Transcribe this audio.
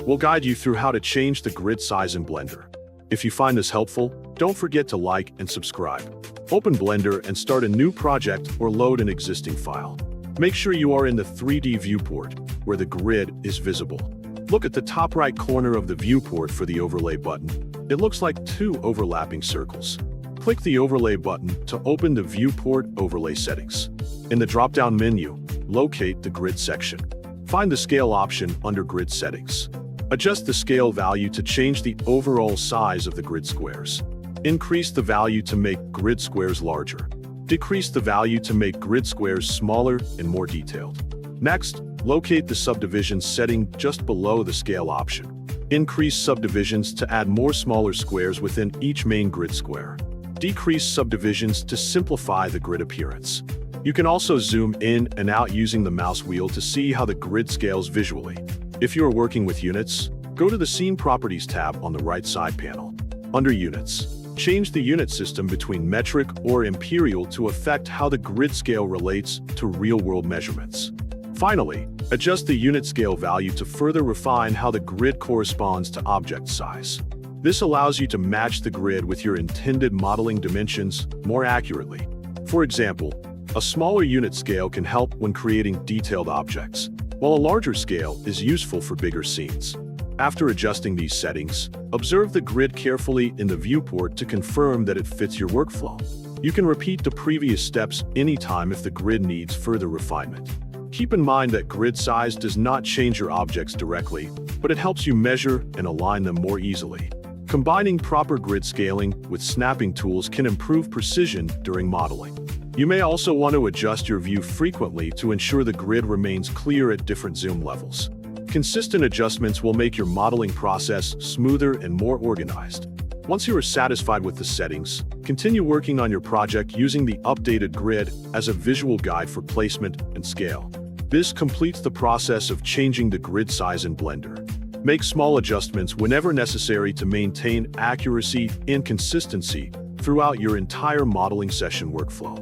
We'll guide you through how to change the grid size in Blender. If you find this helpful, don't forget to like and subscribe. Open Blender and start a new project or load an existing file. Make sure you are in the 3D viewport, where the grid is visible. Look at the top right corner of the viewport for the overlay button. It looks like two overlapping circles. Click the overlay button to open the viewport overlay settings. In the drop-down menu, locate the grid section. Find the scale option under grid settings. Adjust the scale value to change the overall size of the grid squares. Increase the value to make grid squares larger. Decrease the value to make grid squares smaller and more detailed. Next, locate the subdivisions setting just below the scale option. Increase subdivisions to add more smaller squares within each main grid square. Decrease subdivisions to simplify the grid appearance. You can also zoom in and out using the mouse wheel to see how the grid scales visually. If you are working with units, go to the Scene Properties tab on the right side panel. Under Units, change the unit system between metric or imperial to affect how the grid scale relates to real-world measurements. Finally, adjust the unit scale value to further refine how the grid corresponds to object size. This allows you to match the grid with your intended modeling dimensions more accurately. For example, a smaller unit scale can help when creating detailed objects, while a larger scale is useful for bigger scenes. After adjusting these settings, observe the grid carefully in the viewport to confirm that it fits your workflow. You can repeat the previous steps anytime if the grid needs further refinement. Keep in mind that grid size does not change your objects directly, but it helps you measure and align them more easily. Combining proper grid scaling with snapping tools can improve precision during modeling. You may also want to adjust your view frequently to ensure the grid remains clear at different zoom levels. Consistent adjustments will make your modeling process smoother and more organized. Once you are satisfied with the settings, continue working on your project using the updated grid as a visual guide for placement and scale. This completes the process of changing the grid size in Blender. Make small adjustments whenever necessary to maintain accuracy and consistency throughout your entire modeling session workflow.